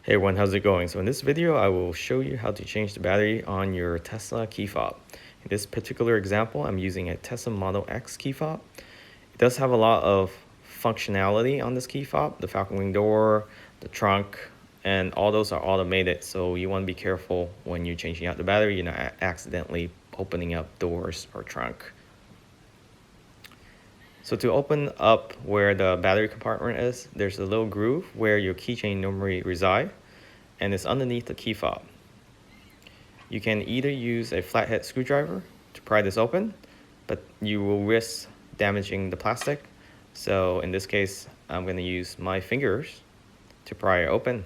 Hey everyone, how's it going? So in this video, I will show you how to change the battery on your Tesla KeyFob. In this particular example, I'm using a Tesla Model X KeyFob. It does have a lot of functionality on this KeyFob, the Falcon Wing door, the trunk, and all those are automated. So you want to be careful when you're changing out the battery, you're not accidentally opening up doors or trunk. So to open up where the battery compartment is, there's a little groove where your keychain normally reside, and it's underneath the key fob. You can either use a flathead screwdriver to pry this open, but you will risk damaging the plastic. So in this case, I'm going to use my fingers to pry it open.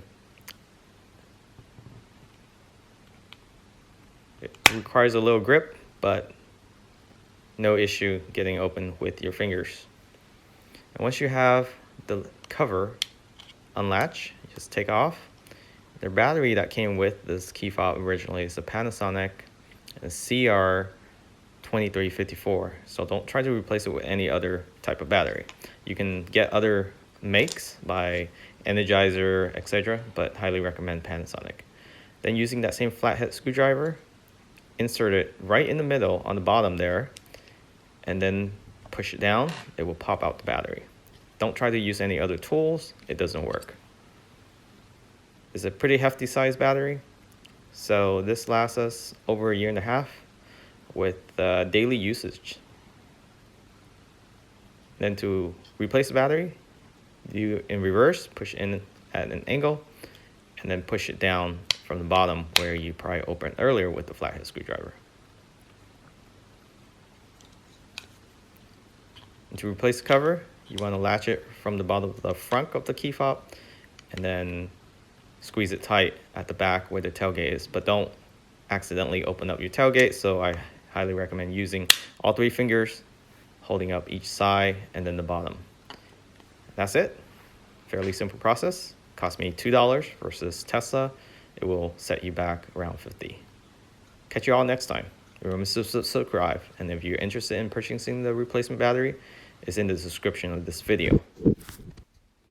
It requires a little grip, but no issue getting open with your fingers. And once you have the cover unlatched, you just take off. The battery that came with this key fob originally is a Panasonic CR2354. So don't try to replace it with any other type of battery. You can get other makes by Energizer, etc., but highly recommend Panasonic. Then using that same flathead screwdriver, insert it right in the middle on the bottom there, and then push it down. It will pop out the battery. Don't try to use any other tools. It doesn't work. It's a pretty hefty size battery, so this lasts us over 1.5 years with daily usage. Then to replace the battery, you in reverse, push in at an angle, and then push it down from the bottom where you probably opened earlier with the flathead screwdriver. And to replace the cover, you want to latch it from the bottom of the front of the key fob, and then squeeze it tight at the back where the tailgate is, but don't accidentally open up your tailgate. So I highly recommend using all 3 fingers, holding up each side and then the bottom. That's it. Fairly simple process. Cost me $2 versus Tesla. It will set you back around $50. Catch you all next time. Remember to subscribe, and if you're interested in purchasing the replacement battery, it's in the description of this video.